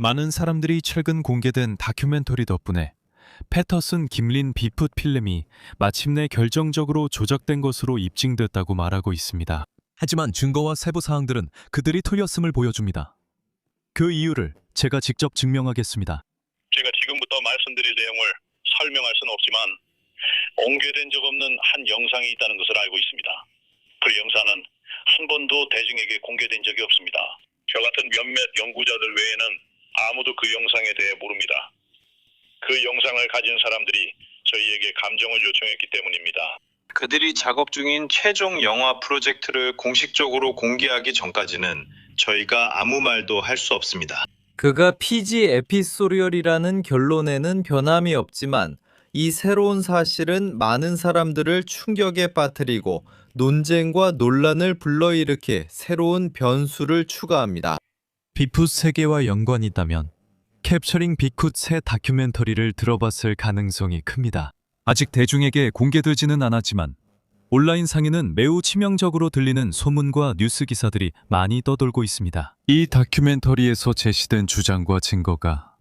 많은 사람들이 최근 공개된 다큐멘터리 덕분에 패터슨 김린 빅풋 필름이 마침내 결정적으로 조작된 것으로 입증됐다고 말하고 있습니다. 하지만 증거와 세부 사항들은 그들이 틀렸음을 보여줍니다. 그 이유를 제가 직접 증명하겠습니다. 제가 지금부터 말씀드릴 내용을 설명할 수는 없지만 공개된 적 없는 한 영상이 있다는 것을 알고 있습니다. 그 영상은 한 번도 대중에게 공개된 적이 없습니다. 저 같은 몇몇 연구자들 외에는 아무도 그 영상에 대해 모릅니다. 그 영상을 가진 사람들이 저희에게 감정을 요청했기 때문입니다. 그들이 작업 중인 최종 영화 프로젝트를 공식적으로 공개하기 전까지는 저희가 아무 말도 할 수 없습니다. 그가 PG 에피소리얼이라는 결론에는 변함이 없지만 이 새로운 사실은 많은 사람들을 충격에 빠뜨리고 논쟁과 논란을 불러일으켜 새로운 변수를 추가합니다. 빅풋 세계와 연관이 있다면 캡처링 빅풋 새 다큐멘터리를 들어봤을 가능성이 큽니다. 아직 대중에게 공개되지는 않았지만 온라인 상에는 매우 치명적으로 들리는 소문과 뉴스 기사들이 많이 떠돌고 있습니다. 이 다큐멘터리에서 제시된 주장과 증거가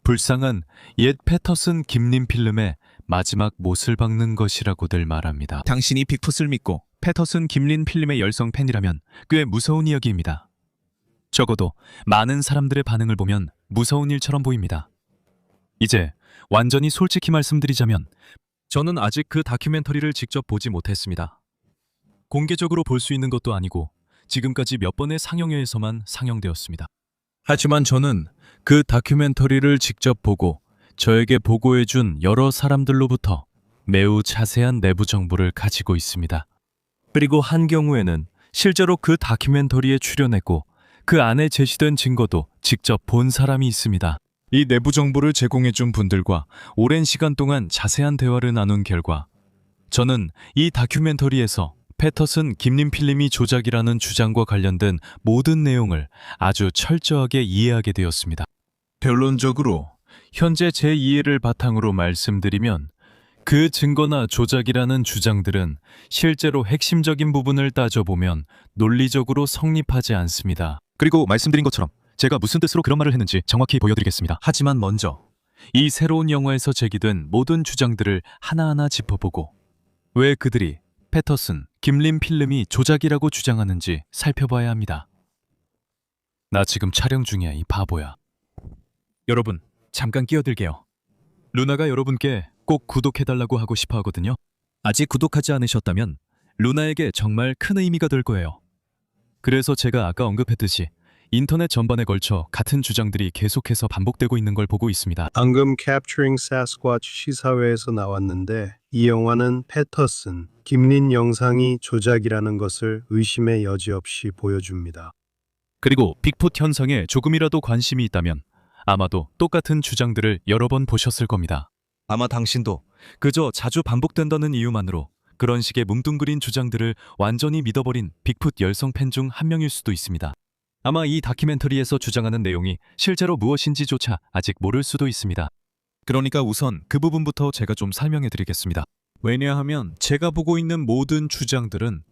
불쌍한 옛 패터슨 김린 필름의 마지막 못을 박는 것이라고들 말합니다. 당신이 빅풋을 믿고 패터슨 김린 필름의 열성 팬이라면 꽤 무서운 이야기입니다. 적어도 많은 사람들의 반응을 보면 무서운 일처럼 보입니다. 이제 완전히 솔직히 말씀드리자면 저는 아직 그 다큐멘터리를 직접 보지 못했습니다. 공개적으로 볼 수 있는 것도 아니고 지금까지 몇 번의 상영회에서만 상영되었습니다. 하지만 저는 그 다큐멘터리를 직접 보고 저에게 보고해준 여러 사람들로부터 매우 자세한 내부 정보를 가지고 있습니다. 그리고 한 경우에는 실제로 그 다큐멘터리에 출연했고 그 안에 제시된 증거도 직접 본 사람이 있습니다. 이 내부 정보를 제공해준 분들과 오랜 시간 동안 자세한 대화를 나눈 결과 저는 이 다큐멘터리에서 패터슨 김린 필름이 조작이라는 주장과 관련된 모든 내용을 아주 철저하게 이해하게 되었습니다. 결론적으로 현재 제 이해를 바탕으로 말씀드리면 그 증거나 조작이라는 주장들은 실제로 핵심적인 부분을 따져보면 논리적으로 성립하지 않습니다. 그리고 말씀드린 것처럼 제가 무슨 뜻으로 그런 말을 했는지 정확히 보여드리겠습니다. 하지만 먼저 이 새로운 영화에서 제기된 모든 주장들을 하나하나 짚어보고 왜 그들이 패터슨, 김린 필름이 조작이라고 주장하는지 살펴봐야 합니다. 나 지금 촬영 중이야, 이 바보야. 여러분, 잠깐 끼어들게요. 루나가 여러분께 꼭 구독해달라고 하고 싶어 하거든요. 아직 구독하지 않으셨다면 루나에게 정말 큰 의미가 될 거예요. 그래서 제가 아까 언급했듯이 인터넷 전반에 걸쳐 같은 주장들이 계속해서 반복되고 있는 걸 보고 있습니다. 방금 Capturing Sasquatch 시사회에서 나왔는데 이 영화는 패터슨, 김린 영상이 조작이라는 것을 의심의 여지 없이 보여줍니다. 그리고 빅풋 현상에 조금이라도 관심이 있다면 아마도 똑같은 주장들을 여러 번 보셨을 겁니다. 아마 당신도 그저 자주 반복된다는 이유만으로 그런 식의 뭉뚱그린 주장들을 완전히 믿어버린 빅풋 열성 팬 중 한 명일 수도 있습니다. 아마 이 다큐멘터리에서 주장하는 내용이 실제로 무엇인지조차 아직 모를 수도 있습니다. 그러니까 우선 그 부분부터 제가 좀 설명해 드리겠습니다. 왜냐하면 제가 보고 있는 모든 주장들은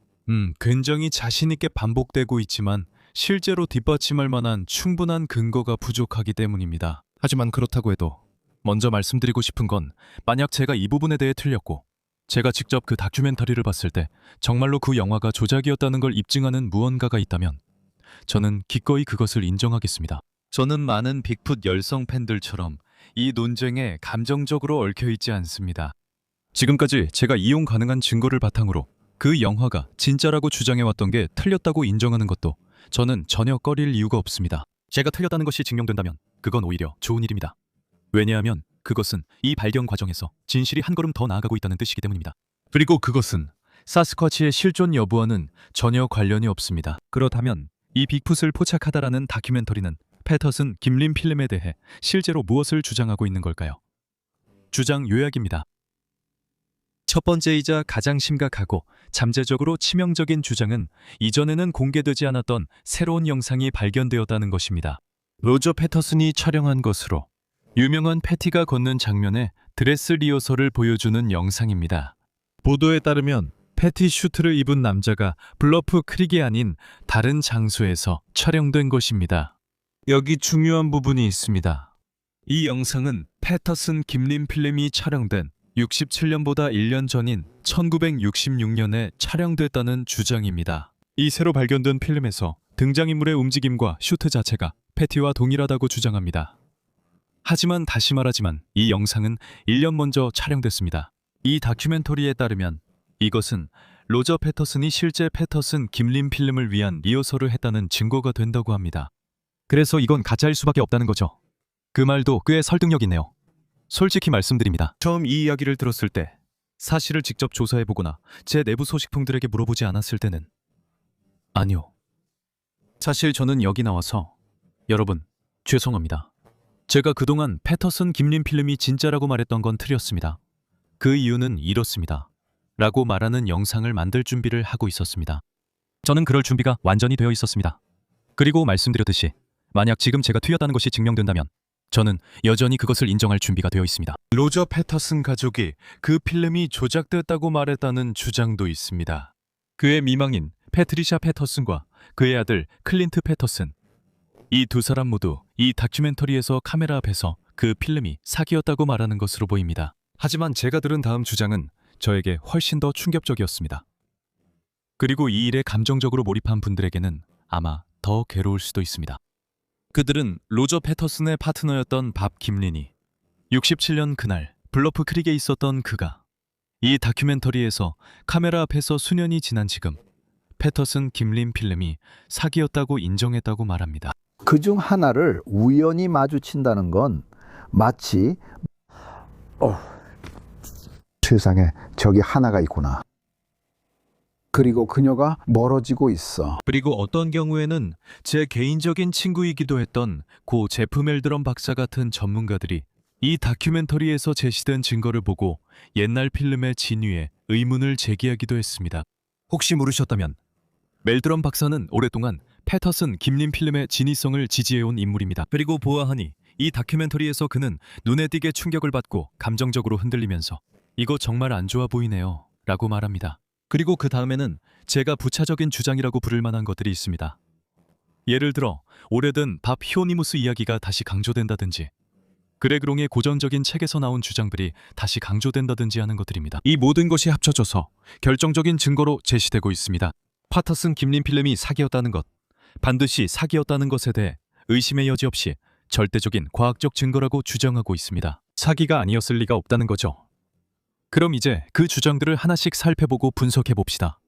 굉장히 자신있게 반복되고 있지만 실제로 뒷받침할 만한 충분한 근거가 부족하기 때문입니다. 하지만 그렇다고 해도 먼저 말씀드리고 싶은 건 만약 제가 이 부분에 대해 틀렸고 제가 직접 그 다큐멘터리를 봤을 때 정말로 그 영화가 조작이었다는 걸 입증하는 무언가가 있다면 저는 기꺼이 그것을 인정하겠습니다. 저는 많은 빅풋 열성 팬들처럼 이 논쟁에 감정적으로 얽혀있지 않습니다. 지금까지 제가 이용 가능한 증거를 바탕으로 그 영화가 진짜라고 주장해왔던 게 틀렸다고 인정하는 것도 저는 전혀 꺼릴 이유가 없습니다. 제가 틀렸다는 것이 증명된다면 그건 오히려 좋은 일입니다. 왜냐하면 그것은 이 발견 과정에서 진실이 한 걸음 더 나아가고 있다는 뜻이기 때문입니다. 그리고 그것은 사스쿼치의 실존 여부와는 전혀 관련이 없습니다. 그렇다면 이 빅풋을 포착하다라는 다큐멘터리는 패터슨 김린 필름에 대해 실제로 무엇을 주장하고 있는 걸까요? 주장 요약입니다. 첫 번째이자 가장 심각하고 잠재적으로 치명적인 주장은 이전에는 공개되지 않았던 새로운 영상이 발견되었다는 것입니다. 로저 패터슨이 촬영한 것으로 유명한 패티가 걷는 장면의 드레스 리허설을 보여주는 영상입니다. 보도에 따르면 패티 슈트를 입은 남자가 블러프 크릭이 아닌 다른 장소에서 촬영된 것입니다. 여기 중요한 부분이 있습니다. 이 영상은 패터슨 김림 필름이 촬영된 67년보다 1년 전인 1966년에 촬영됐다는 주장입니다. 이 새로 발견된 필름에서 등장인물의 움직임과 슈트 자체가 패티와 동일하다고 주장합니다. 하지만 다시 말하지만 이 영상은 1년 먼저 촬영됐습니다. 이 다큐멘터리에 따르면 이것은 로저 패터슨이 실제 패터슨 김림 필름을 위한 리허설을 했다는 증거가 된다고 합니다. 그래서 이건 가짜일 수밖에 없다는 거죠. 그 말도 꽤 설득력 있네요. 솔직히 말씀드립니다. 처음 이 이야기를 들었을 때 사실을 직접 조사해보거나 제 내부 소식통들에게 물어보지 않았을 때는 아니요. 사실 저는 여기 나와서 여러분 죄송합니다. 제가 그동안 패터슨 김림 필름이 진짜라고 말했던 건 틀렸습니다. 그 이유는 이렇습니다. 라고 말하는 영상을 만들 준비를 하고 있었습니다. 저는 그럴 준비가 완전히 되어 있었습니다. 그리고 말씀드렸듯이 만약 지금 제가 튀었다는 것이 증명된다면 저는 여전히 그것을 인정할 준비가 되어 있습니다. 로저 패터슨 가족이 그 필름이 조작됐다고 말했다는 주장도 있습니다. 그의 미망인 패트리샤 패터슨과 그의 아들 클린트 패터슨, 이 두 사람 모두 이 다큐멘터리에서 카메라 앞에서 그 필름이 사기였다고 말하는 것으로 보입니다. 하지만 제가 들은 다음 주장은 저에게 훨씬 더 충격적이었습니다. 그리고 이 일에 감정적으로 몰입한 분들에게는 아마 더 괴로울 수도 있습니다. 그들은 로저 패터슨의 파트너였던 밥 김린이 67년 그날 블러프 크릭에 있었던 그가 이 다큐멘터리에서 카메라 앞에서 수년이 지난 지금 패터슨 김림 필름이 사기였다고 인정했다고 말합니다. 그중 하나를 우연히 마주친다는 건 마치 세상에 저기 하나가 있구나. 그리고 그녀가 멀어지고 있어. 그리고 어떤 경우에는 제 개인적인 친구이기도 했던 고 제프 멜드럼 박사 같은 전문가들이 이 다큐멘터리에서 제시된 증거를 보고 옛날 필름의 진위에 의문을 제기하기도 했습니다. 혹시 모르셨다면 멜드럼 박사는 오랫동안 패터슨 김림 필름의 진위성을 지지해온 인물입니다. 그리고 보아하니 이 다큐멘터리에서 그는 눈에 띄게 충격을 받고 감정적으로 흔들리면서 이거 정말 안 좋아 보이네요 라고 말합니다. 그리고 그 다음에는 제가 부차적인 주장이라고 부를 만한 것들이 있습니다. 예를 들어 오래된 밥 히오니무스 이야기가 다시 강조된다든지 그레그롱의 고전적인 책에서 나온 주장들이 다시 강조된다든지 하는 것들입니다. 이 모든 것이 합쳐져서 결정적인 증거로 제시되고 있습니다. 패터슨 김림 필름이 사기였다는 것, 반드시 사기였다는 것에 대해 의심의 여지 없이 절대적인 과학적 증거라고 주장하고 있습니다. 사기가 아니었을 리가 없다는 거죠. 그럼 이제 그 주장들을 하나씩 살펴보고 분석해 봅시다.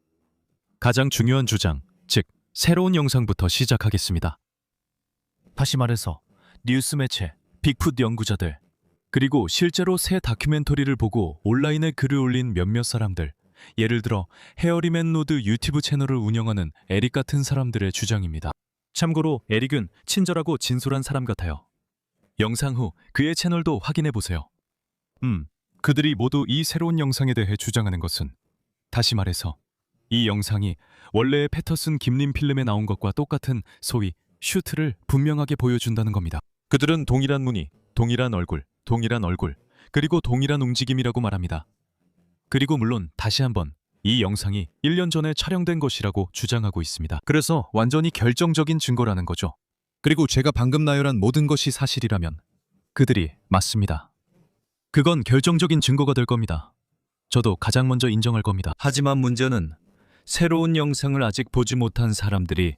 가장 중요한 주장, 즉 새로운 영상부터 시작하겠습니다. 다시 말해서 뉴스 매체, 빅풋 연구자들, 그리고 실제로 새 다큐멘터리를 보고 온라인에 글을 올린 몇몇 사람들, 예를 들어 헤어리맨 로드 유튜브 채널을 운영하는 에릭 같은 사람들의 주장입니다. 참고로 에릭은 친절하고 진솔한 사람 같아요. 영상 후 그의 채널도 확인해 보세요. 그들이 모두 이 새로운 영상에 대해 주장하는 것은 다시 말해서 이 영상이 원래의 패터슨 김림 필름에 나온 것과 똑같은 소위 슈트를 분명하게 보여준다는 겁니다. 그들은 동일한 무늬, 동일한 얼굴, 그리고 동일한 움직임이라고 말합니다. 그리고 물론 다시 한번 이 영상이 1년 전에 촬영된 것이라고 주장하고 있습니다. 그래서 완전히 결정적인 증거라는 거죠. 그리고 제가 방금 나열한 모든 것이 사실이라면 그들이 맞습니다. 그건 결정적인 증거가 될 겁니다. 저도 가장 먼저 인정할 겁니다. 하지만 문제는 새로운 영상을 아직 보지 못한 사람들이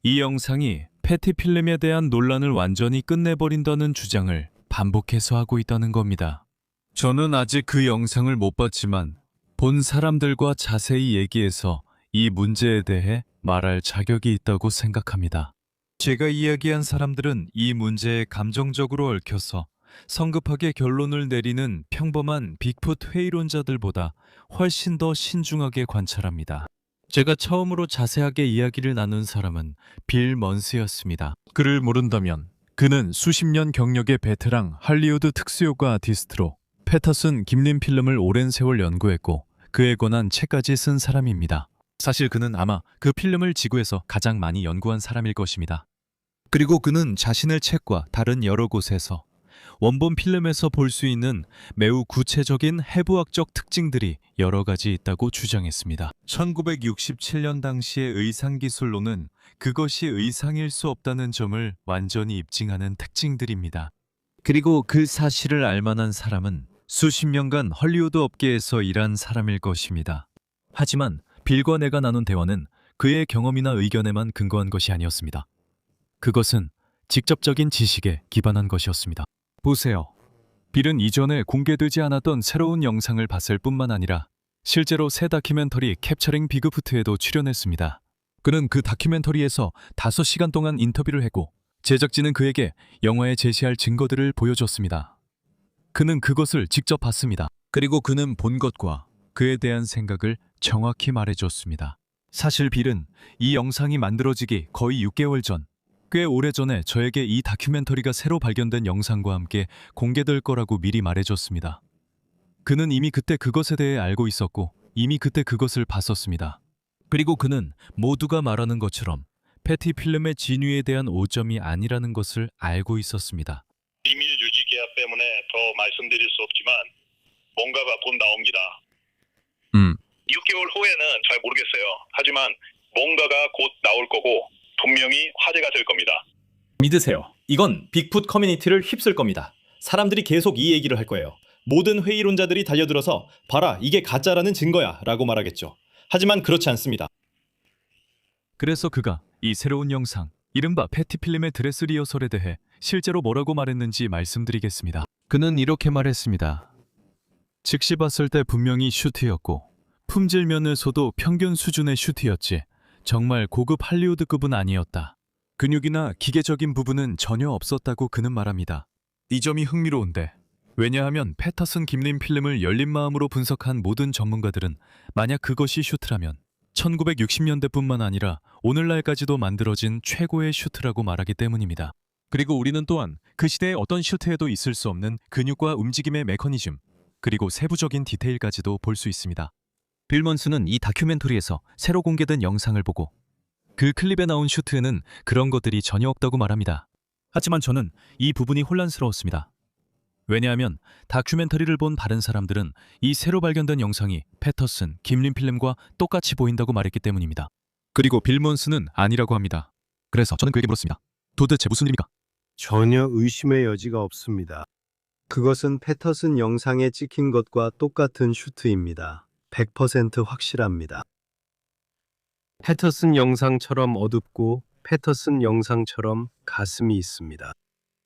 이 영상이 패티 필름에 대한 논란을 완전히 끝내버린다는 주장을 반복해서 하고 있다는 겁니다. 저는 아직 그 영상을 못 봤지만 본 사람들과 자세히 얘기해서 이 문제에 대해 말할 자격이 있다고 생각합니다. 제가 이야기한 사람들은 이 문제에 감정적으로 얽혀서 성급하게 결론을 내리는 평범한 빅풋 회의론자들보다 훨씬 더 신중하게 관찰합니다. 제가 처음으로 자세하게 이야기를 나눈 사람은 빌 먼스였습니다. 그를 모른다면 그는 수십 년 경력의 베테랑 할리우드 특수효과 아티스트로 패터슨 김림 필름을 오랜 세월 연구했고 그에 관한 책까지 쓴 사람입니다. 사실 그는 아마 그 필름을 지구에서 가장 많이 연구한 사람일 것입니다. 그리고 그는 자신의 책과 다른 여러 곳에서 원본 필름에서 볼 수 있는 매우 구체적인 해부학적 특징들이 여러 가지 있다고 주장했습니다. 1967년 당시의 의상기술로는 그것이 의상일 수 없다는 점을 완전히 입증하는 특징들입니다. 그리고 그 사실을 알만한 사람은 수십 년간 헐리우드 업계에서 일한 사람일 것입니다. 하지만 빌과 내가 나눈 대화는 그의 경험이나 의견에만 근거한 것이 아니었습니다. 그것은 직접적인 지식에 기반한 것이었습니다. 보세요. 빌은 이전에 공개되지 않았던 새로운 영상을 봤을 뿐만 아니라 실제로 새 다큐멘터리 캡처링 비그푸트에도 출연했습니다. 그는 그 다큐멘터리에서 5시간 동안 인터뷰를 했고 제작진은 그에게 영화에 제시할 증거들을 보여줬습니다. 그는 그것을 직접 봤습니다. 그리고 그는 본 것과 그에 대한 생각을 정확히 말해줬습니다. 사실 빌은 이 영상이 만들어지기 거의 6개월 전, 꽤 오래전에 저에게 이 다큐멘터리가 새로 발견된 영상과 함께 공개될 거라고 미리 말해줬습니다. 그는 이미 그때 그것에 대해 알고 있었고 이미 그때 그것을 봤었습니다. 그리고 그는 모두가 말하는 것처럼 패티 필름의 진위에 대한 오점이 아니라는 것을 알고 있었습니다. 비밀 유지 계약 때문에 더 말씀드릴 수 없지만 뭔가가 곧 나옵니다. 6개월 후에는 잘 모르겠어요. 하지만 뭔가가 곧 나올 거고 분명히 화제가 될 겁니다. 믿으세요. 이건 빅풋 커뮤니티를 휩쓸 겁니다. 사람들이 계속 이 얘기를 할 거예요. 모든 회의론자들이 달려들어서 봐라, 이게 가짜라는 증거야 라고 말하겠죠. 하지만 그렇지 않습니다. 그래서 그가 이 새로운 영상, 이른바 패티 필름의 드레스 리허설에 대해 실제로 뭐라고 말했는지 말씀드리겠습니다. 그는 이렇게 말했습니다. 즉시 봤을 때 분명히 슈트였고 품질 면에서도 평균 수준의 슈트였지 정말 고급 할리우드급은 아니었다. 근육이나 기계적인 부분은 전혀 없었다고 그는 말합니다. 이 점이 흥미로운데 왜냐하면 패터슨 김린 필름을 열린 마음으로 분석한 모든 전문가들은 만약 그것이 슈트라면 1960년대뿐만 아니라 오늘날까지도 만들어진 최고의 슈트라고 말하기 때문입니다. 그리고 우리는 또한 그 시대의 어떤 슈트에도 있을 수 없는 근육과 움직임의 메커니즘, 그리고 세부적인 디테일까지도 볼 수 있습니다. 빌 먼슨은 이 다큐멘터리에서 새로 공개된 영상을 보고 그 클립에 나온 슈트에는 그런 것들이 전혀 없다고 말합니다. 하지만 저는 이 부분이 혼란스러웠습니다. 왜냐하면 다큐멘터리를 본 다른 사람들은 이 새로 발견된 영상이 패터슨, 김린 필름과 똑같이 보인다고 말했기 때문입니다. 그리고 빌 먼슨은 아니라고 합니다. 그래서 저는 그에게 물었습니다. 도대체 무슨 일입니까? 전혀 의심의 여지가 없습니다. 그것은 패터슨 영상에 찍힌 것과 똑같은 슈트입니다. 100% 확실합니다. 패터슨 영상처럼 어둡고 패터슨 영상처럼 가슴이 있습니다.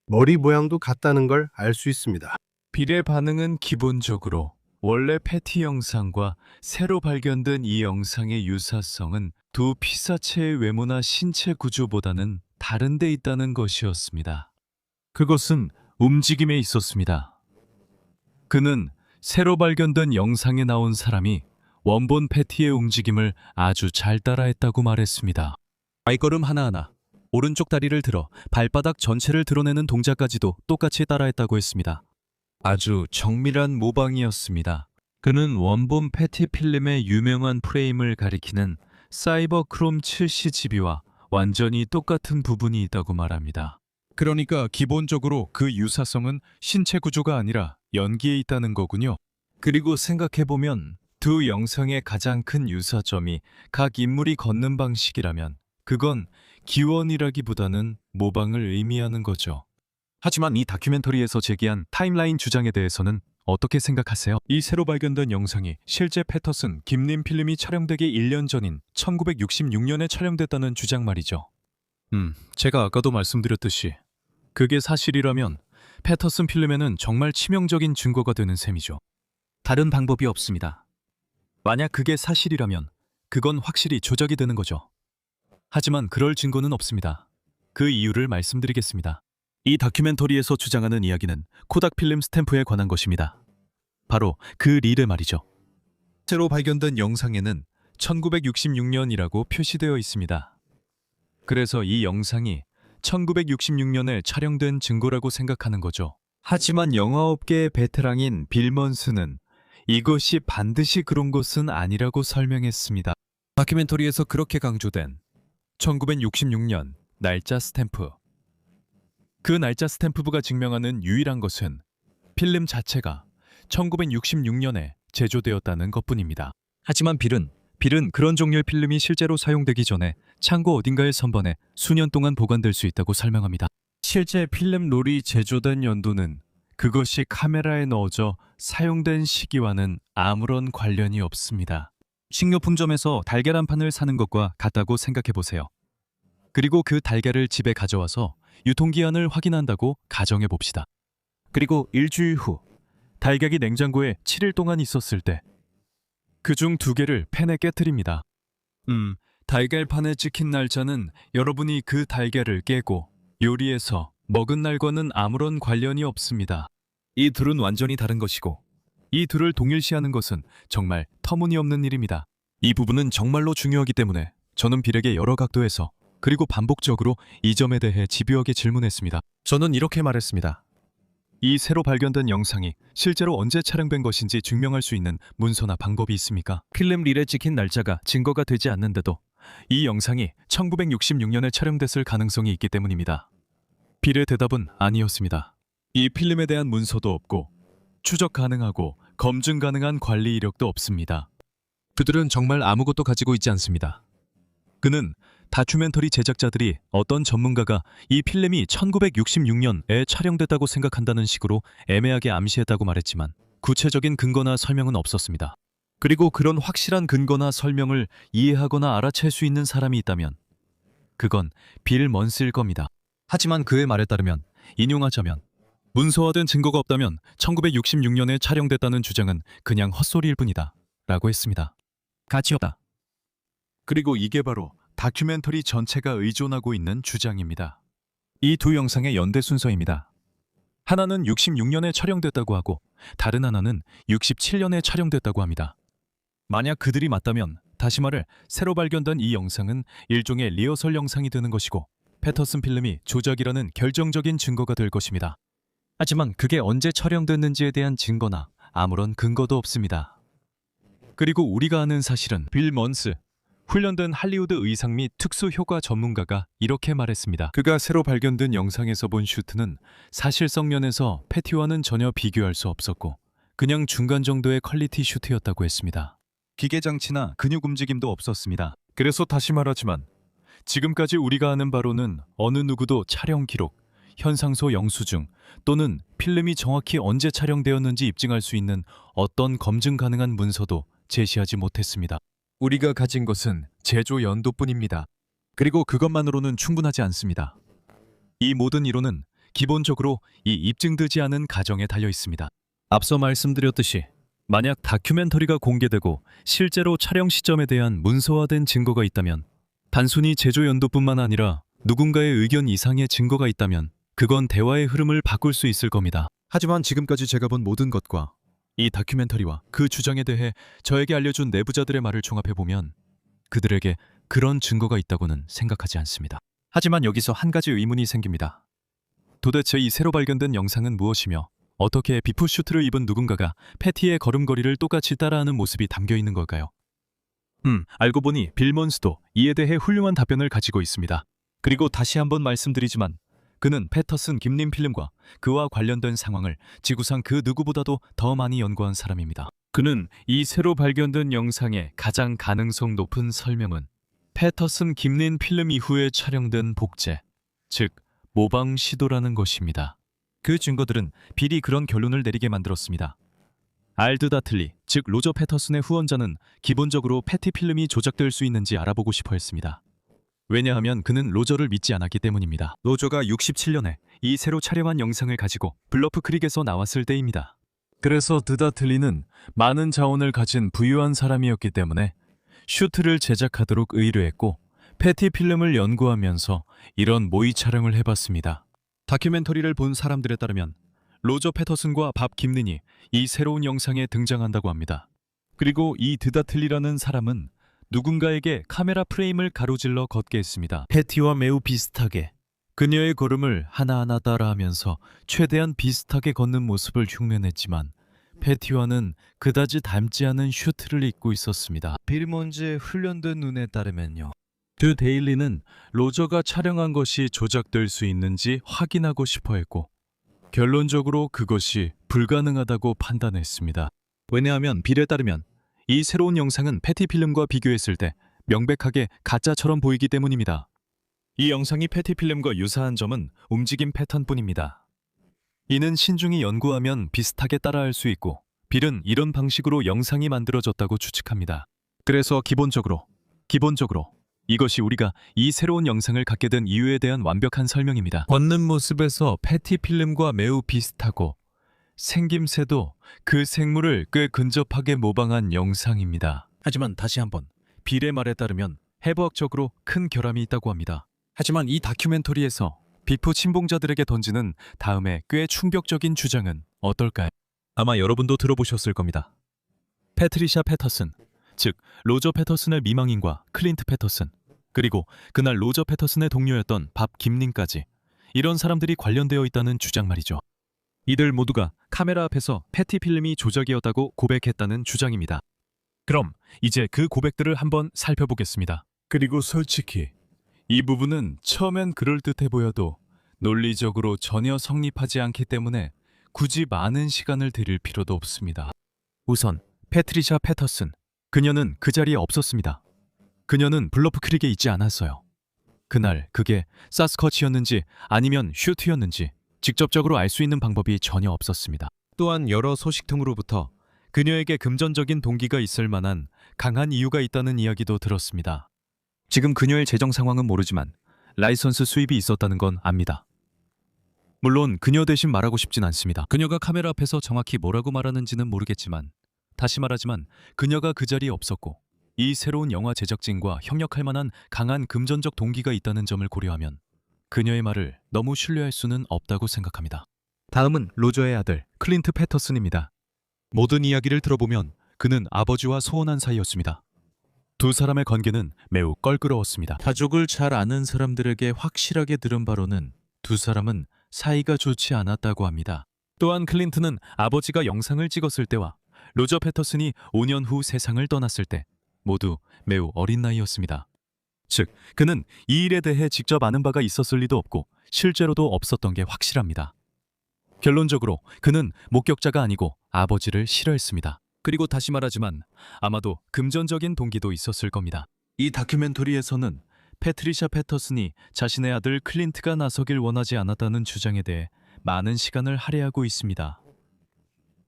머리 모양도 같다는 걸 알 수 있습니다. 빌의 반응은 기본적으로 원래 패티 영상과 새로 발견된 이 영상의 유사성은 두 피사체의 외모나 신체 구조보다는 다른 데 있다는 것이었습니다. 그것은 움직임에 있었습니다. 그는 새로 발견된 영상에 나온 사람이 원본 패티의 움직임을 아주 잘 따라했다고 말했습니다. 발걸음 하나하나, 오른쪽 다리를 들어 발바닥 전체를 드러내는 동작까지도 똑같이 따라했다고 했습니다. 아주 정밀한 모방이었습니다. 그는 원본 패티 필름의 유명한 프레임을 가리키는 사이버 크롬 7CGB와 완전히 똑같은 부분이 있다고 말합니다. 그러니까 기본적으로 그 유사성은 신체 구조가 아니라 연기에 있다는 거군요. 그리고 생각해보면 두 영상의 가장 큰 유사점이 각 인물이 걷는 방식이라면 그건 기원이라기보다는 모방을 의미하는 거죠. 하지만 이 다큐멘터리에서 제기한 타임라인 주장에 대해서는 어떻게 생각하세요? 이 새로 발견된 영상이 실제 패터슨, 김린 필름이 촬영되기 1년 전인 1966년에 촬영됐다는 주장 말이죠. 제가 아까도 말씀드렸듯이 그게 사실이라면 패터슨 필름에는 정말 치명적인 증거가 되는 셈이죠. 다른 방법이 없습니다. 만약 그게 사실이라면 그건 확실히 조작이 되는 거죠. 하지만 그럴 증거는 없습니다. 그 이유를 말씀드리겠습니다. 이 다큐멘터리에서 주장하는 이야기는 코닥 필름 스탬프에 관한 것입니다. 바로 그 릴의 말이죠. 새로 발견된 영상에는 1966년이라고 표시되어 있습니다. 그래서 이 영상이 1966년에 촬영된 증거라고 생각하는 거죠. 하지만 영화업계의 베테랑인 빌 먼슨은 이것이 반드시 그런 것은 아니라고 설명했습니다. 다큐멘터리에서 그렇게 강조된 1966년 날짜 스탬프. 그 날짜 스탬프부가 증명하는 유일한 것은 필름 자체가 1966년에 제조되었다는 것뿐입니다. 하지만 빌은 그런 종류의 필름이 실제로 사용되기 전에 창고 어딘가에 선반해 수년 동안 보관될 수 있다고 설명합니다. 실제 필름 롤이 제조된 연도는 그것이 카메라에 넣어져 사용된 시기와는 아무런 관련이 없습니다. 식료품점에서 달걀 한 판을 사는 것과 같다고 생각해 보세요. 그리고 그 달걀을 집에 가져와서 유통기한을 확인한다고 가정해 봅시다. 그리고 일주일 후 달걀이 냉장고에 7일 동안 있었을 때 그중 2개를 팬에 깨뜨립니다. 달걀판에 찍힌 날짜는 여러분이 그 달걀을 깨고 요리해서 먹은 날과는 아무런 관련이 없습니다. 이 둘은 완전히 다른 것이고 이 둘을 동일시하는 것은 정말 터무니없는 일입니다. 이 부분은 정말로 중요하기 때문에 저는 빌에게 여러 각도에서 그리고 반복적으로 이 점에 대해 집요하게 질문했습니다. 저는 이렇게 말했습니다. 이 새로 발견된 영상이 실제로 언제 촬영된 것인지 증명할 수 있는 문서나 방법이 있습니까? 필름 릴에 찍힌 날짜가 증거가 되지 않는데도 이 영상이 1966년에 촬영됐을 가능성이 있기 때문입니다. 빌의 대답은 아니었습니다. 이 필름에 대한 문서도 없고 추적 가능하고 검증 가능한 관리 이력도 없습니다. 그들은 정말 아무것도 가지고 있지 않습니다. 그는 다큐멘터리 제작자들이 어떤 전문가가 이 필름이 1966년에 촬영됐다고 생각한다는 식으로 애매하게 암시했다고 말했지만 구체적인 근거나 설명은 없었습니다. 그리고 그런 확실한 근거나 설명을 이해하거나 알아챌 수 있는 사람이 있다면 그건 빌 먼스일 겁니다. 하지만 그의 말에 따르면 인용하자면 문서화된 증거가 없다면 1966년에 촬영됐다는 주장은 그냥 헛소리일 뿐이다 라고 했습니다. 가치 없다. 그리고 이게 바로 다큐멘터리 전체가 의존하고 있는 주장입니다. 이 두 영상의 연대 순서입니다. 하나는 66년에 촬영됐다고 하고 다른 하나는 67년에 촬영됐다고 합니다. 만약 그들이 맞다면 다시 말해 새로 발견된 이 영상은 일종의 리허설 영상이 되는 것이고 패터슨 필름이 조작이라는 결정적인 증거가 될 것입니다. 하지만 그게 언제 촬영됐는지에 대한 증거나 아무런 근거도 없습니다. 그리고 우리가 아는 사실은 빌 먼스, 훈련된 할리우드 의상 및 특수 효과 전문가가 이렇게 말했습니다. 그가 새로 발견된 영상에서 본 슈트는 사실성 면에서 패티와는 전혀 비교할 수 없었고 그냥 중간 정도의 퀄리티 슈트였다고 했습니다. 기계 장치나 근육 움직임도 없었습니다. 그래서 다시 말하지만 지금까지 우리가 아는 바로는 어느 누구도 촬영 기록, 현상소 영수증 또는 필름이 정확히 언제 촬영되었는지 입증할 수 있는 어떤 검증 가능한 문서도 제시하지 못했습니다. 우리가 가진 것은 제조 연도뿐입니다. 그리고 그것만으로는 충분하지 않습니다. 이 모든 이론은 기본적으로 이 입증되지 않은 가정에 달려 있습니다. 앞서 말씀드렸듯이 만약 다큐멘터리가 공개되고 실제로 촬영 시점에 대한 문서화된 증거가 있다면 단순히 제조 연도뿐만 아니라 누군가의 의견 이상의 증거가 있다면 그건 대화의 흐름을 바꿀 수 있을 겁니다. 하지만 지금까지 제가 본 모든 것과 이 다큐멘터리와 그 주장에 대해 저에게 알려준 내부자들의 말을 종합해보면 그들에게 그런 증거가 있다고는 생각하지 않습니다. 하지만 여기서 한 가지 의문이 생깁니다. 도대체 이 새로 발견된 영상은 무엇이며 어떻게 비프 슈트를 입은 누군가가 패티의 걸음걸이를 똑같이 따라하는 모습이 담겨 있는 걸까요? 알고 보니 빌 먼스도 이에 대해 훌륭한 답변을 가지고 있습니다. 그리고 다시 한번 말씀드리지만 그는 패터슨 김림 필름과 그와 관련된 상황을 지구상 그 누구보다도 더 많이 연구한 사람입니다. 그는 이 새로 발견된 영상의 가장 가능성 높은 설명은 패터슨 김림 필름 이후에 촬영된 복제, 즉 모방 시도라는 것입니다. 그 증거들은 빌이 그런 결론을 내리게 만들었습니다. 알드 다틀리, 즉 로저 패터슨의 후원자는 기본적으로 패티 필름이 조작될 수 있는지 알아보고 싶어 했습니다. 왜냐하면 그는 로저를 믿지 않았기 때문입니다. 로저가 67년에 이 새로 촬영한 영상을 가지고 블러프 크릭에서 나왔을 때입니다. 그래서 드다틀리는 많은 자원을 가진 부유한 사람이었기 때문에 슈트를 제작하도록 의뢰했고 패티 필름을 연구하면서 이런 모의 촬영을 해봤습니다. 다큐멘터리를 본 사람들에 따르면 로저 패터슨과 밥 김린이 이 새로운 영상에 등장한다고 합니다. 그리고 이 드다틀리라는 사람은 누군가에게 카메라 프레임을 가로질러 걷게 했습니다. 패티와 매우 비슷하게 그녀의 걸음을 하나하나 따라하면서 최대한 비슷하게 걷는 모습을 흉내냈지만 패티와는 그다지 닮지 않은 슈트를 입고 있었습니다. 빌 먼즈의 훈련된 눈에 따르면요. 드 데일리는 로저가 촬영한 것이 조작될 수 있는지 확인하고 싶어 했고 결론적으로 그것이 불가능하다고 판단했습니다. 왜냐하면 빌에 따르면 이 새로운 영상은 패티 필름과 비교했을 때 명백하게 가짜처럼 보이기 때문입니다. 이 영상이 패티 필름과 유사한 점은 움직임 패턴뿐입니다. 이는 신중히 연구하면 비슷하게 따라할 수 있고 빌은 이런 방식으로 영상이 만들어졌다고 추측합니다. 그래서 기본적으로 이것이 우리가 이 새로운 영상을 갖게 된 이유에 대한 완벽한 설명입니다. 걷는 모습에서 패티 필름과 매우 비슷하고 생김새도 그 생물을 꽤 근접하게 모방한 영상입니다. 하지만 다시 한번 빌의 말에 따르면 해부학적으로 큰 결함이 있다고 합니다. 하지만 이 다큐멘터리에서 빅풋 신봉자들에게 던지는 다음에 꽤 충격적인 주장은 어떨까요? 아마 여러분도 들어보셨을 겁니다. 패트리샤 패터슨, 즉 로저 패터슨의 미망인과 클린트 패터슨, 그리고 그날 로저 패터슨의 동료였던 밥 김린까지 이런 사람들이 관련되어 있다는 주장 말이죠. 이들 모두가 카메라 앞에서 패티 필름이 조작이었다고 고백했다는 주장입니다. 그럼 이제 그 고백들을 한번 살펴보겠습니다. 그리고 솔직히 이 부분은 처음엔 그럴듯해 보여도 논리적으로 전혀 성립하지 않기 때문에 굳이 많은 시간을 들일 필요도 없습니다. 우선 패트리샤 패터슨, 그녀는 그 자리에 없었습니다. 그녀는 블러프 크릭에 있지 않았어요. 그날 그게 사스쿼치였는지 아니면 슈트였는지 직접적으로 알 수 있는 방법이 전혀 없었습니다. 또한 여러 소식 등으로부터 그녀에게 금전적인 동기가 있을 만한 강한 이유가 있다는 이야기도 들었습니다. 지금 그녀의 재정 상황은 모르지만 라이선스 수입이 있었다는 건 압니다. 물론 그녀 대신 말하고 싶진 않습니다. 그녀가 카메라 앞에서 정확히 뭐라고 말하는지는 모르겠지만 다시 말하지만 그녀가 그 자리에 없었고 이 새로운 영화 제작진과 협력할 만한 강한 금전적 동기가 있다는 점을 고려하면 그녀의 말을 너무 신뢰할 수는 없다고 생각합니다. 다음은 로저의 아들 클린트 패터슨입니다. 모든 이야기를 들어보면 그는 아버지와 소원한 사이였습니다. 두 사람의 관계는 매우 껄끄러웠습니다. 가족을 잘 아는 사람들에게 확실하게 들은 바로는 두 사람은 사이가 좋지 않았다고 합니다. 또한 클린트는 아버지가 영상을 찍었을 때와 로저 패터슨이 5년 후 세상을 떠났을 때 모두 매우 어린 나이였습니다. 즉, 그는 이 일에 대해 직접 아는 바가 있었을 리도 없고 실제로도 없었던 게 확실합니다. 결론적으로 그는 목격자가 아니고 아버지를 싫어했습니다. 그리고 다시 말하지만 아마도 금전적인 동기도 있었을 겁니다. 이 다큐멘터리에서는 패트리샤 패터슨이 자신의 아들 클린트가 나서길 원하지 않았다는 주장에 대해 많은 시간을 할애하고 있습니다.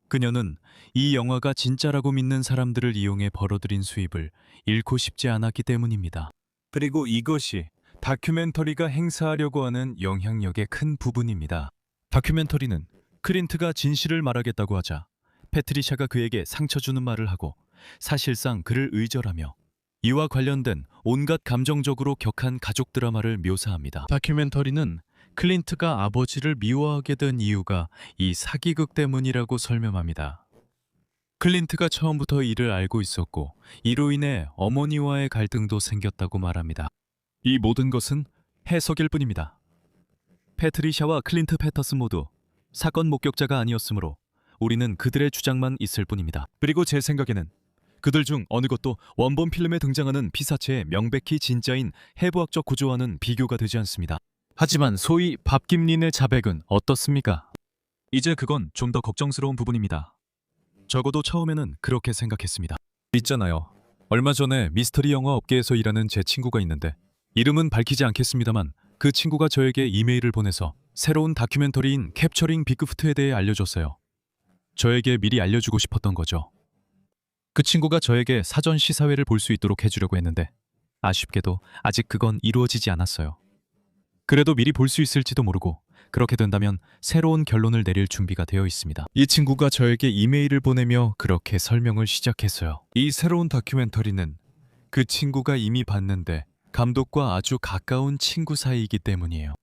그녀는 이 영화가 진짜라고 믿는 사람들을 이용해 벌어들인 수입을 잃고 싶지 않았기 때문입니다. 그리고 이것이 다큐멘터리가 행사하려고 하는 영향력의 큰 부분입니다. 다큐멘터리는 클린트가 진실을 말하겠다고 하자 패트리샤가 그에게 상처 주는 말을 하고 사실상 그를 의절하며 이와 관련된 온갖 감정적으로 격한 가족 드라마를 묘사합니다. 다큐멘터리는 클린트가 아버지를 미워하게 된 이유가 이 사기극 때문이라고 설명합니다. 클린트가 처음부터 이를 알고 있었고 이로 인해 어머니와의 갈등도 생겼다고 말합니다. 이 모든 것은 해석일 뿐입니다. 패트리샤와 클린트 패터슨 모두 사건 목격자가 아니었으므로 우리는 그들의 주장만 있을 뿐입니다. 그리고 제 생각에는 그들 중 어느 것도 원본 필름에 등장하는 피사체의 명백히 진짜인 해부학적 구조와는 비교가 되지 않습니다. 하지만 소위 밥 김린의 자백은 어떻습니까? 이제 그건 좀 더 걱정스러운 부분입니다. 적어도 처음에는 그렇게 생각했습니다. 있잖아요. 얼마 전에 미스터리 영화 업계에서 일하는 제 친구가 있는데 이름은 밝히지 않겠습니다만 그 친구가 저에게 이메일을 보내서 새로운 다큐멘터리인 캡처링 빅푸트에 대해 알려줬어요. 저에게 미리 알려주고 싶었던 거죠. 그 친구가 저에게 사전 시사회를 볼 수 있도록 해주려고 했는데 아쉽게도 아직 그건 이루어지지 않았어요. 그래도 미리 볼 수 있을지도 모르고 그렇게 된다면 새로운 결론을 내릴 준비가 되어 있습니다. 이 친구가 저에게 이메일을 보내며 그렇게 설명을 시작했어요. 이 새로운 다큐멘터리는 그 친구가 이미 봤는데 감독과 아주 가까운 친구 사이이기 때문이에요.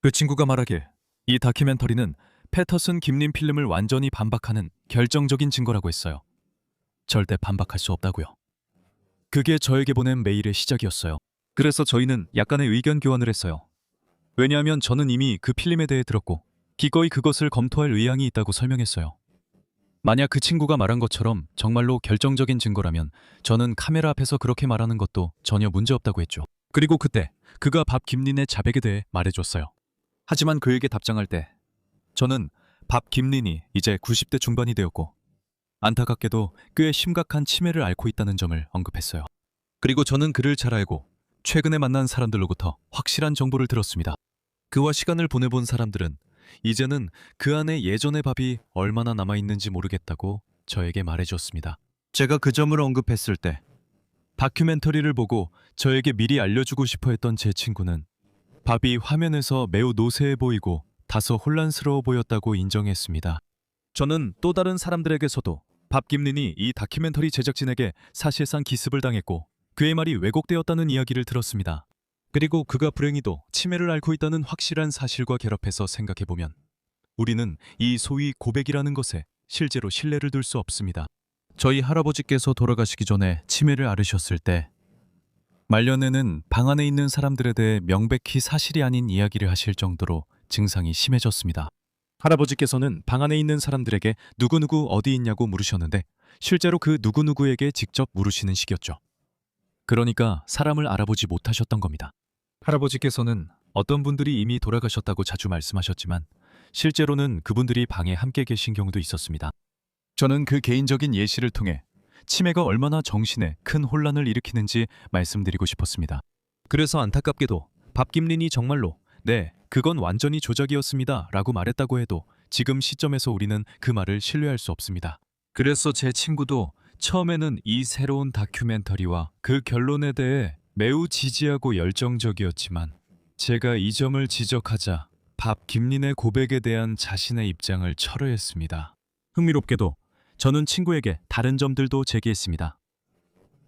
그 친구가 말하길 이 다큐멘터리는 패터슨 김린 필름을 완전히 반박하는 결정적인 증거라고 했어요. 절대 반박할 수 없다고요. 그게 저에게 보낸 메일의 시작이었어요. 그래서 저희는 약간의 의견 교환을 했어요. 왜냐하면 저는 이미 그 필름에 대해 들었고 기꺼이 그것을 검토할 의향이 있다고 설명했어요. 만약 그 친구가 말한 것처럼 정말로 결정적인 증거라면 저는 카메라 앞에서 그렇게 말하는 것도 전혀 문제없다고 했죠. 그리고 그때 그가 밥 김린의 자백에 대해 말해줬어요. 하지만 그에게 답장할 때 저는 밥 김린이 이제 90대 중반이 되었고 안타깝게도 꽤 심각한 치매를 앓고 있다는 점을 언급했어요. 그리고 저는 그를 잘 알고 최근에 만난 사람들로부터 확실한 정보를 들었습니다. 그와 시간을 보내본 사람들은 이제는 그 안에 예전의 밥이 얼마나 남아있는지 모르겠다고 저에게 말해줬습니다. 제가 그 점을 언급했을 때 다큐멘터리를 보고 저에게 미리 알려주고 싶어 했던 제 친구는 밥이 화면에서 매우 노쇠해 보이고 다소 혼란스러워 보였다고 인정했습니다. 저는 또 다른 사람들에게서도 밥 김린이 이 다큐멘터리 제작진에게 사실상 기습을 당했고 그의 말이 왜곡되었다는 이야기를 들었습니다. 그리고 그가 불행히도 치매를 앓고 있다는 확실한 사실과 결합해서 생각해보면 우리는 이 소위 고백이라는 것에 실제로 신뢰를 둘 수 없습니다. 저희 할아버지께서 돌아가시기 전에 치매를 앓으셨을 때 말년에는 방 안에 있는 사람들에 대해 명백히 사실이 아닌 이야기를 하실 정도로 증상이 심해졌습니다. 할아버지께서는 방 안에 있는 사람들에게 누구누구 어디 있냐고 물으셨는데 실제로 그 누구누구에게 직접 물으시는 식이었죠. 그러니까 사람을 알아보지 못하셨던 겁니다. 할아버지께서는 어떤 분들이 이미 돌아가셨다고 자주 말씀하셨지만 실제로는 그분들이 방에 함께 계신 경우도 있었습니다. 저는 그 개인적인 예시를 통해 치매가 얼마나 정신에 큰 혼란을 일으키는지 말씀드리고 싶었습니다. 그래서 안타깝게도 밥 김린이 정말로 네, 그건 완전히 조작이었습니다 라고 말했다고 해도 지금 시점에서 우리는 그 말을 신뢰할 수 없습니다. 그래서 제 친구도 처음에는 이 새로운 다큐멘터리와 그 결론에 대해 매우 지지하고 열정적이었지만 제가 이 점을 지적하자 밥 김린의 고백에 대한 자신의 입장을 철회했습니다. 흥미롭게도 저는 친구에게 다른 점들도 제기했습니다.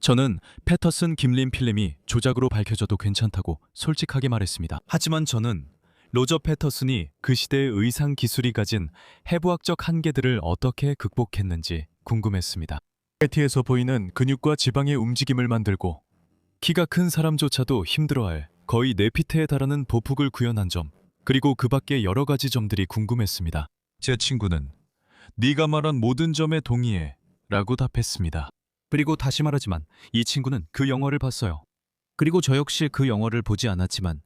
저는 패터슨 김린 필름이 조작으로 밝혀져도 괜찮다고 솔직하게 말했습니다. 하지만 저는 로저 패터슨이 그 시대의 의상 기술이 가진 해부학적 한계들을 어떻게 극복했는지 궁금했습니다. 패티에서 보이는 근육과 지방의 움직임을 만들고 키가 큰 사람조차도 힘들어할 거의 4피트에 달하는 보폭을 구현한 점, 그리고 그 밖의 여러 가지 점들이 궁금했습니다. 제 친구는 네가 말한 모든 점에 동의해 라고 답했습니다. 그리고 다시 말하지만 이 친구는 그 영화를 봤어요. 그리고 저 역시 그 영화를 보지 않았지만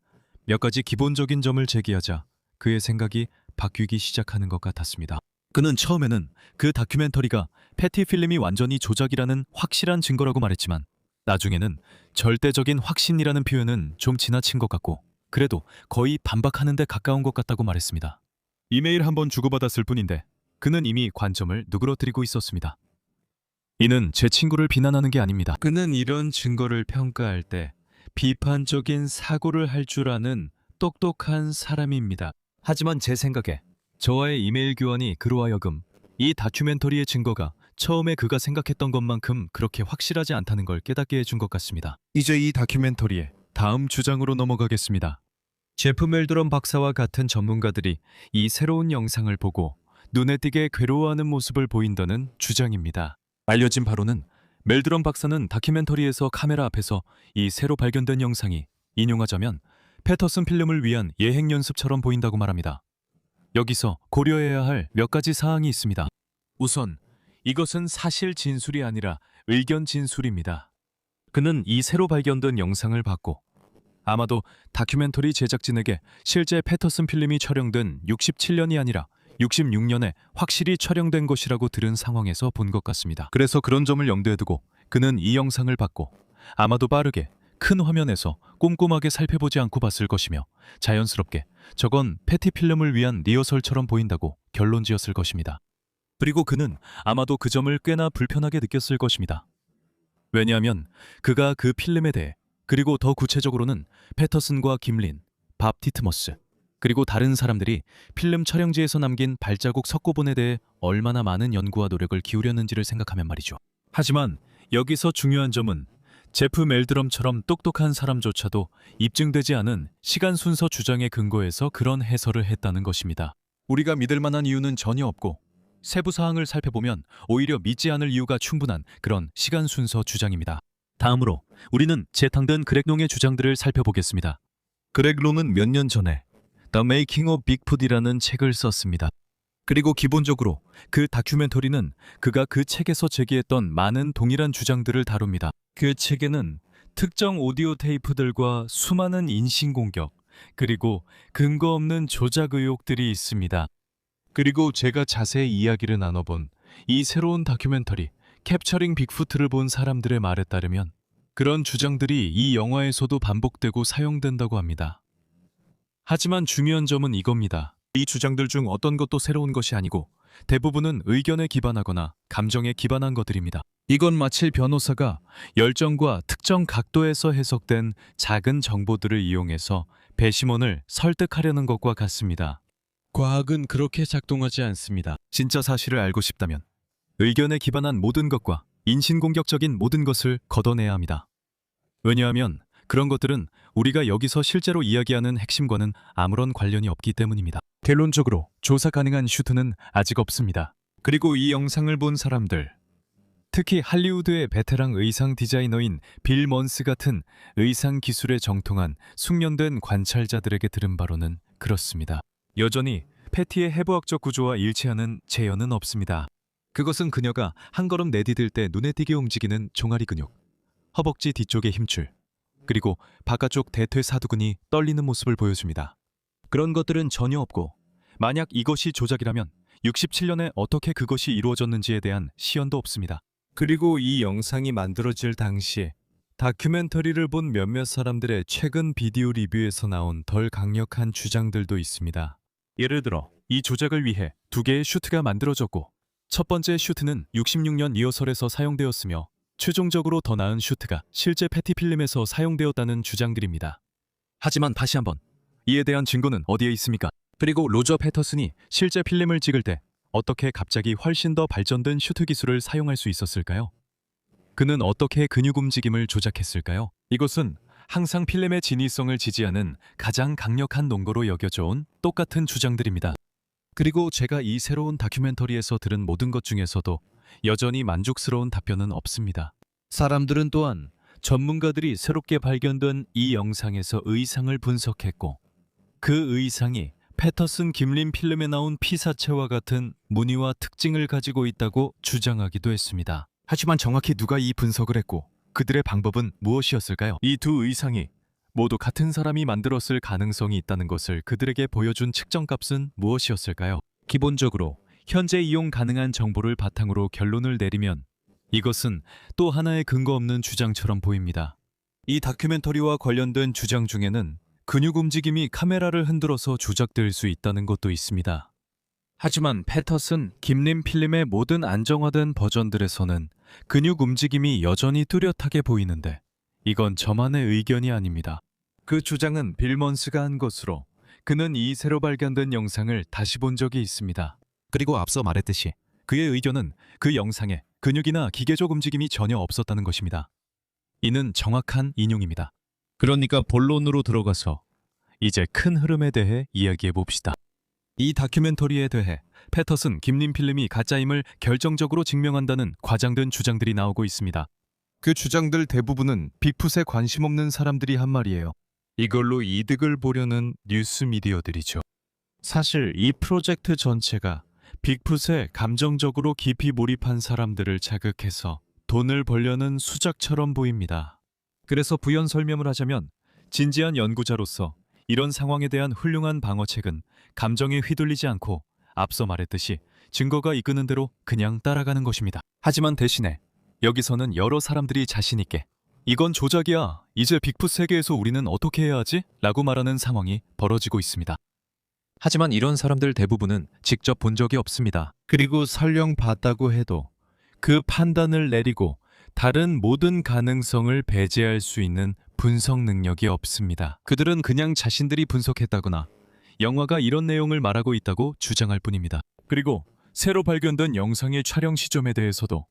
몇 가지 기본적인 점을 제기하자 그의 생각이 바뀌기 시작하는 것 같았습니다. 그는 처음에는 그 다큐멘터리가 패티 필름이 완전히 조작이라는 확실한 증거라고 말했지만 나중에는 절대적인 확신이라는 표현은 좀 지나친 것 같고 그래도 거의 반박하는 데 가까운 것 같다고 말했습니다. 이메일 한번 주고받았을 뿐인데 그는 이미 관점을 누그러뜨리고 있었습니다. 이는 제 친구를 비난하는 게 아닙니다. 그는 이런 증거를 평가할 때 비판적인 사고를 할 줄 아는 똑똑한 사람입니다. 하지만 제 생각에 저와의 이메일 교환이 그로 하여금 이 다큐멘터리의 증거가 처음에 그가 생각했던 것만큼 그렇게 확실하지 않다는 걸 깨닫게 해준 것 같습니다. 이제 이 다큐멘터리의 다음 주장으로 넘어가겠습니다. 제프 멜드럼 박사와 같은 전문가들이 이 새로운 영상을 보고 눈에 띄게 괴로워하는 모습을 보인다는 주장입니다. 알려진 바로는 멜드럼 박사는 다큐멘터리에서 카메라 앞에서 이 새로 발견된 영상이 인용하자면 패터슨 필름을 위한 예행 연습처럼 보인다고 말합니다. 여기서 고려해야 할 몇 가지 사항이 있습니다. 우선 이것은 사실 진술이 아니라 의견 진술입니다. 그는 이 새로 발견된 영상을 봤고 아마도 다큐멘터리 제작진에게 실제 패터슨 필름이 촬영된 67년이 아니라 66년에 확실히 촬영된 것이라고 들은 상황에서 본 것 같습니다. 그래서 그런 점을 염두에 두고 그는 이 영상을 봤고 아마도 빠르게 큰 화면에서 꼼꼼하게 살펴보지 않고 봤을 것이며 자연스럽게 저건 패티 필름을 위한 리허설처럼 보인다고 결론 지었을 것입니다. 그리고 그는 아마도 그 점을 꽤나 불편하게 느꼈을 것입니다. 왜냐하면 그가 그 필름에 대해 그리고 더 구체적으로는 패터슨과 김린, 밥 티트머스 그리고 다른 사람들이 필름 촬영지에서 남긴 발자국 석고본에 대해 얼마나 많은 연구와 노력을 기울였는지를 생각하면 말이죠. 하지만 여기서 중요한 점은 제프 멜드럼처럼 똑똑한 사람조차도 입증되지 않은 시간 순서 주장에 근거해서 그런 해설을 했다는 것입니다. 우리가 믿을 만한 이유는 전혀 없고 세부 사항을 살펴보면 오히려 믿지 않을 이유가 충분한 그런 시간 순서 주장입니다. 다음으로 우리는 재탕된 그렉 롱의 주장들을 살펴보겠습니다. 그렉 롱은 몇 년 전에 The Making of Bigfoot이라는 책을 썼습니다. 그리고 기본적으로 그 다큐멘터리는 그가 그 책에서 제기했던 많은 동일한 주장들을 다룹니다. 그 책에는 특정 오디오 테이프들과 수많은 인신공격, 그리고 근거 없는 조작 의혹들이 있습니다. 그리고 제가 자세히 이야기를 나눠본 이 새로운 다큐멘터리 캡처링 빅푸트를 본 사람들의 말에 따르면 그런 주장들이 이 영화에서도 반복되고 사용된다고 합니다. 하지만 중요한 점은 이겁니다. 이 주장들 중 어떤 것도 새로운 것이 아니고 대부분은 의견에 기반하거나 감정에 기반한 것들입니다. 이건 마치 변호사가 열정과 특정 각도에서 해석된 작은 정보들을 이용해서 배심원을 설득하려는 것과 같습니다. 과학은 그렇게 작동하지 않습니다. 진짜 사실을 알고 싶다면 의견에 기반한 모든 것과 인신공격적인 모든 것을 걷어내야 합니다. 왜냐하면 그런 것들은 우리가 여기서 실제로 이야기하는 핵심과는 아무런 관련이 없기 때문입니다. 결론적으로 조사 가능한 슈트는 아직 없습니다. 그리고 이 영상을 본 사람들, 특히 할리우드의 베테랑 의상 디자이너인 빌 먼스 같은 의상 기술에 정통한 숙련된 관찰자들에게 들은 바로는 그렇습니다. 여전히 패티의 해부학적 구조와 일치하는 재현은 없습니다. 그것은 그녀가 한 걸음 내디딜 때 눈에 띄게 움직이는 종아리 근육, 허벅지 뒤쪽의 힘줄, 그리고 바깥쪽 대퇴사두근이 떨리는 모습을 보여줍니다. 그런 것들은 전혀 없고 만약 이것이 조작이라면 67년에 어떻게 그것이 이루어졌는지에 대한 시연도 없습니다. 그리고 이 영상이 만들어질 당시에 다큐멘터리를 본 몇몇 사람들의 최근 비디오 리뷰에서 나온 덜 강력한 주장들도 있습니다. 예를 들어 이 조작을 위해 2개의 슈트가 만들어졌고 첫 번째 슈트는 66년 리허설에서 사용되었으며 최종적으로 더 나은 슈트가 실제 패티 필름에서 사용되었다는 주장들입니다. 하지만 다시 한번 이에 대한 증거는 어디에 있습니까? 그리고 로저 패터슨이 실제 필름을 찍을 때 어떻게 갑자기 훨씬 더 발전된 슈트 기술을 사용할 수 있었을까요? 그는 어떻게 근육 움직임을 조작했을까요? 이것은 항상 필름의 진위성을 지지하는 가장 강력한 논거로 여겨져 온 똑같은 주장들입니다. 그리고 제가 이 새로운 다큐멘터리에서 들은 모든 것 중에서도 여전히 만족스러운 답변은 없습니다. 사람들은 또한 전문가들이 새롭게 발견된 이 영상에서 의상을 분석했고 그 의상이 패터슨 김린 필름에 나온 피사체와 같은 무늬와 특징을 가지고 있다고 주장하기도 했습니다. 하지만 정확히 누가 이 분석을 했고 그들의 방법은 무엇이었을까요? 이 두 의상이 모두 같은 사람이 만들었을 가능성이 있다는 것을 그들에게 보여준 측정값은 무엇이었을까요? 기본적으로 현재 이용 가능한 정보를 바탕으로 결론을 내리면 이것은 또 하나의 근거 없는 주장처럼 보입니다. 이 다큐멘터리와 관련된 주장 중에는 근육 움직임이 카메라를 흔들어서 조작될 수 있다는 것도 있습니다. 하지만 패터슨, 김림 필름의 모든 안정화된 버전들에서는 근육 움직임이 여전히 뚜렷하게 보이는데 이건 저만의 의견이 아닙니다. 그 주장은 빌 먼스가 한 것으로 그는 이 새로 발견된 영상을 다시 본 적이 있습니다. 그리고 앞서 말했듯이 그의 의견은 그 영상에 근육이나 기계적 움직임이 전혀 없었다는 것입니다. 이는 정확한 인용입니다. 그러니까 본론으로 들어가서 이제 큰 흐름에 대해 이야기해 봅시다. 이 다큐멘터리에 대해 패터슨, 김림 필름이 가짜임을 결정적으로 증명한다는 과장된 주장들이 나오고 있습니다. 그 주장들 대부분은 빅풋에 관심 없는 사람들이 한 말이에요. 이걸로 이득을 보려는 뉴스 미디어들이죠. 사실 이 프로젝트 전체가 빅풋에 감정적으로 깊이 몰입한 사람들을 자극해서 돈을 벌려는 수작처럼 보입니다. 그래서 부연 설명을 하자면 진지한 연구자로서 이런 상황에 대한 훌륭한 방어책은 감정에 휘둘리지 않고 앞서 말했듯이 증거가 이끄는 대로 그냥 따라가는 것입니다. 하지만 대신에 여기서는 여러 사람들이 자신 있게 이건 조작이야. 이제 빅풋 세계에서 우리는 어떻게 해야 하지? 라고 말하는 상황이 벌어지고 있습니다. 하지만 이런 사람들 대부분은 직접 본 적이 없습니다. 그리고 설령 봤다고 해도 그 판단을 내리고 다른 모든 가능성을 배제할 수 있는 분석 능력이 없습니다. 그들은 그냥 자신들이 분석했다거나 영화가 이런 내용을 말하고 있다고 주장할 뿐입니다. 그리고 새로 발견된 영상의 촬영 시점에 대해서도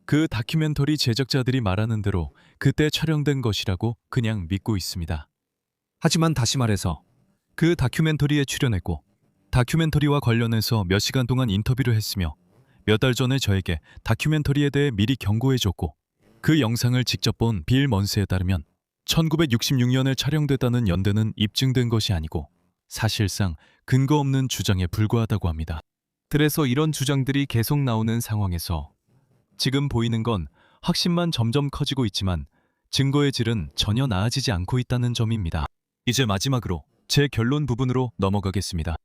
그 다큐멘터리 제작자들이 말하는 대로 그때 촬영된 것이라고 그냥 믿고 있습니다. 하지만 다시 말해서 그 다큐멘터리에 출연했고 다큐멘터리와 관련해서 몇 시간 동안 인터뷰를 했으며 몇 달 전에 저에게 다큐멘터리에 대해 미리 경고해줬고 그 영상을 직접 본 빌 먼스에 따르면 1966년에 촬영됐다는 연대는 입증된 것이 아니고 사실상 근거 없는 주장에 불과하다고 합니다. 그래서 이런 주장들이 계속 나오는 상황에서 지금 보이는 건 확신만 점점 커지고 있지만 증거의 질은 전혀 나아지지 않고 있다는 점입니다. 이제 마지막으로 제 결론 부분으로 넘어가겠습니다.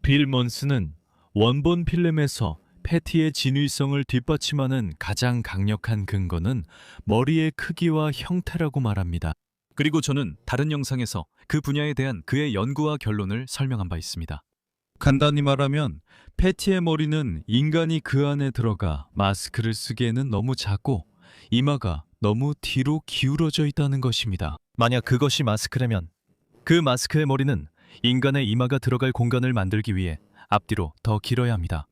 빌 먼스는 원본 필름에서 패티의 진위성을 뒷받침하는 가장 강력한 근거는 머리의 크기와 형태라고 말합니다. 그리고 저는 다른 영상에서 그 분야에 대한 그의 연구와 결론을 설명한 바 있습니다. 간단히 말하면 패티의 머리는 인간이 그 안에 들어가 마스크를 쓰기에는 너무 작고 이마가 너무 뒤로 기울어져 있다는 것입니다. 만약 그것이 마스크라면 그 마스크의 머리는 인간의 이마가 들어갈 공간을 만들기 위해 앞뒤로 더 길어야 합니다.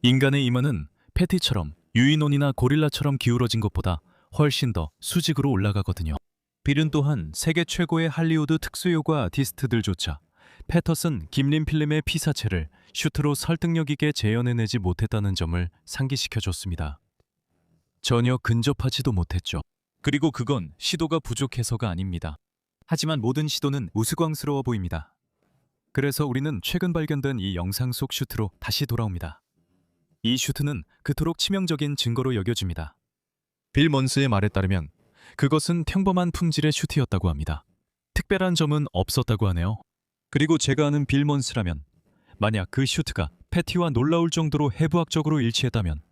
인간의 이마는 패티처럼 유인원이나 고릴라처럼 기울어진 것보다 훨씬 더 수직으로 올라가거든요. 빌은 또한 세계 최고의 할리우드 특수효과 아티스트들조차 패터슨 김린 필름의 피사체를 슈트로 설득력 있게 재현해내지 못했다는 점을 상기시켜줬습니다. 전혀 근접하지도 못했죠. 그리고 그건 시도가 부족해서가 아닙니다. 하지만 모든 시도는 우스꽝스러워 보입니다. 그래서 우리는 최근 발견된 이 영상 속 슈트로 다시 돌아옵니다. 이 슈트는 그토록 치명적인 증거로 여겨집니다. 빌 먼스의 말에 따르면 그것은 평범한 품질의 슈트였다고 합니다. 특별한 점은 없었다고 하네요. 그리고 제가 아는 빌 먼스라면 만약 그 슈트가 패티와 놀라울 정도로 해부학적으로 일치했다면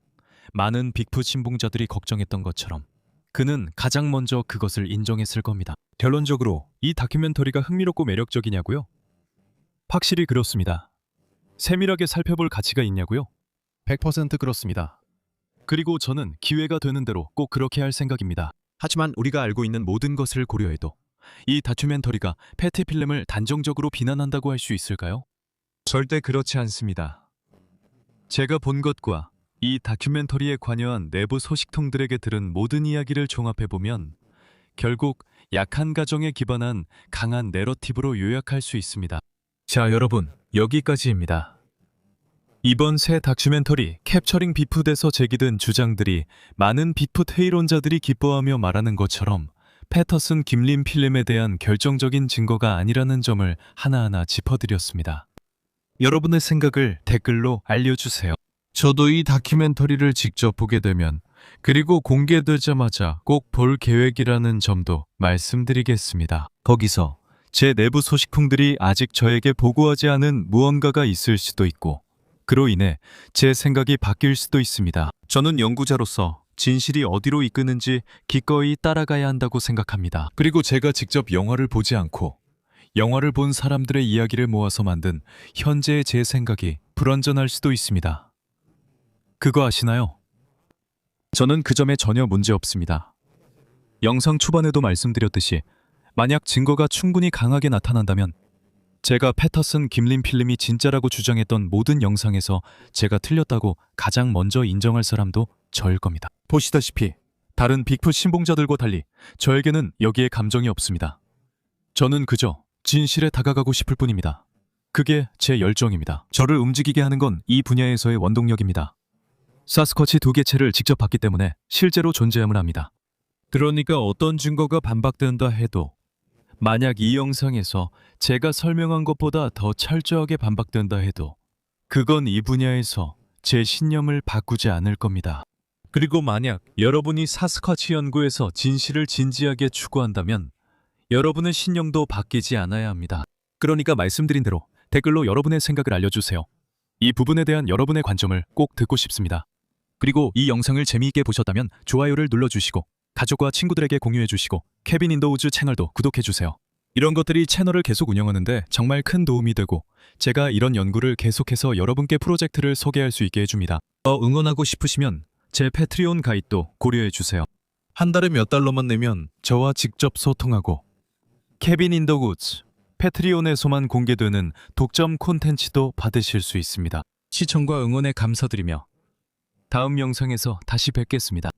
많은 빅풋 신봉자들이 걱정했던 것처럼 그는 가장 먼저 그것을 인정했을 겁니다. 결론적으로 이 다큐멘터리가 흥미롭고 매력적이냐고요? 확실히 그렇습니다. 세밀하게 살펴볼 가치가 있냐고요? 100% 그렇습니다. 그리고 저는 기회가 되는 대로 꼭 그렇게 할 생각입니다. 하지만 우리가 알고 있는 모든 것을 고려해도 이 다큐멘터리가 패티 필름을 단정적으로 비난한다고 할 수 있을까요? 절대 그렇지 않습니다. 제가 본 것과 이 다큐멘터리에 관여한 내부 소식통들에게 들은 모든 이야기를 종합해보면 결국 약한 가정에 기반한 강한 내러티브로 요약할 수 있습니다. 자, 여러분, 여기까지입니다. 이번 새 다큐멘터리 캡처링 빅풋에서 제기된 주장들이 많은 빅풋 회의론자들이 기뻐하며 말하는 것처럼 패터슨 김린 필름에 대한 결정적인 증거가 아니라는 점을 하나하나 짚어드렸습니다. 여러분의 생각을 댓글로 알려주세요. 저도 이 다큐멘터리를 직접 보게 되면 그리고 공개되자마자 꼭 볼 계획이라는 점도 말씀드리겠습니다. 거기서 제 내부 소식통들이 아직 저에게 보고하지 않은 무언가가 있을 수도 있고 그로 인해 제 생각이 바뀔 수도 있습니다. 저는 연구자로서 진실이 어디로 이끄는지 기꺼이 따라가야 한다고 생각합니다. 그리고 제가 직접 영화를 보지 않고 영화를 본 사람들의 이야기를 모아서 만든 현재의 제 생각이 불완전할 수도 있습니다. 그거 아시나요? 저는 그 점에 전혀 문제 없습니다. 영상 초반에도 말씀드렸듯이 만약 증거가 충분히 강하게 나타난다면 제가 패터슨 김린 필름이 진짜라고 주장했던 모든 영상에서 제가 틀렸다고 가장 먼저 인정할 사람도 저일 겁니다. 보시다시피 다른 빅풋 신봉자들과 달리 저에게는 여기에 감정이 없습니다. 저는 그저 진실에 다가가고 싶을 뿐입니다. 그게 제 열정입니다. 저를 움직이게 하는 건 이 분야에서의 원동력입니다. 사스쿼치 2개체를 직접 봤기 때문에 실제로 존재함을 합니다. 그러니까 어떤 증거가 반박된다 해도 만약 이 영상에서 제가 설명한 것보다 더 철저하게 반박된다 해도 그건 이 분야에서 제 신념을 바꾸지 않을 겁니다. 그리고 만약 여러분이 사스쿼치 연구에서 진실을 진지하게 추구한다면 여러분의 신념도 바뀌지 않아야 합니다. 그러니까 말씀드린 대로 댓글로 여러분의 생각을 알려주세요. 이 부분에 대한 여러분의 관점을 꼭 듣고 싶습니다. 그리고 이 영상을 재미있게 보셨다면 좋아요를 눌러주시고 가족과 친구들에게 공유해주시고 케빈 인더 우즈 채널도 구독해주세요. 이런 것들이 채널을 계속 운영하는데 정말 큰 도움이 되고 제가 이런 연구를 계속해서 여러분께 프로젝트를 소개할 수 있게 해줍니다. 더 응원하고 싶으시면 제 패트리온 가입도 고려해주세요. 한 달에 몇 달러만 내면 저와 직접 소통하고 케빈 인더 우즈 패트리온에서만 공개되는 독점 콘텐츠도 받으실 수 있습니다. 시청과 응원에 감사드리며 다음 영상에서 다시 뵙겠습니다.